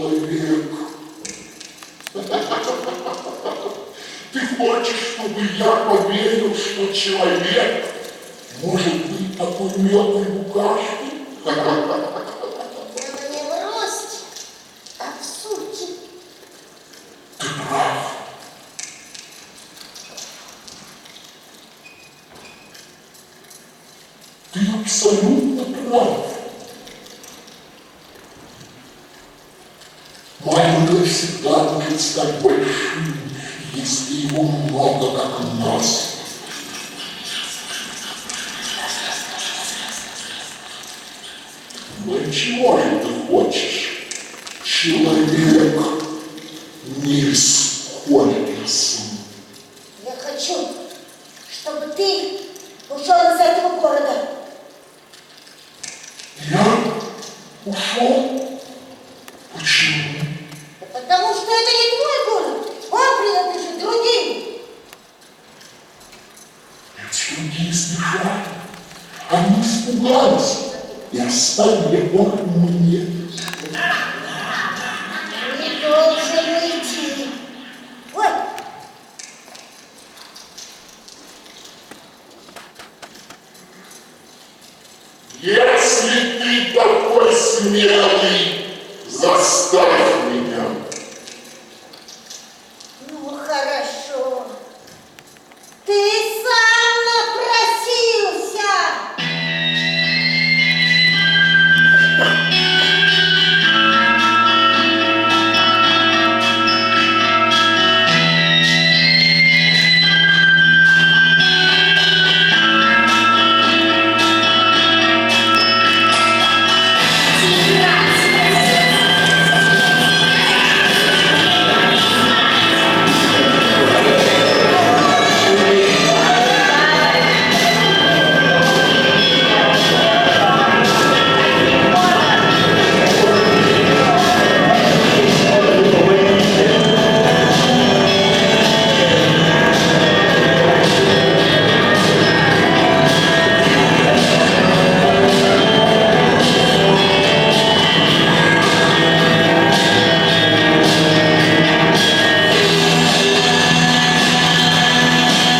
человек. Ты хочешь, чтобы я поверил, что человек может быть такой мелкой букашкой? Дело не в росте, а в сути. Ты прав. Ты абсолютно прав. Маленькое всегда может стать большим, если его много, как нас. Ну и чего же ты хочешь? Человек не бесконечен. Я хочу, чтобы ты ушел из этого города. Я ушел? Почему? Да потому что это не твой город. Он принадлежит другим. Эти другие сбежали. Они испугались и оставили город мне.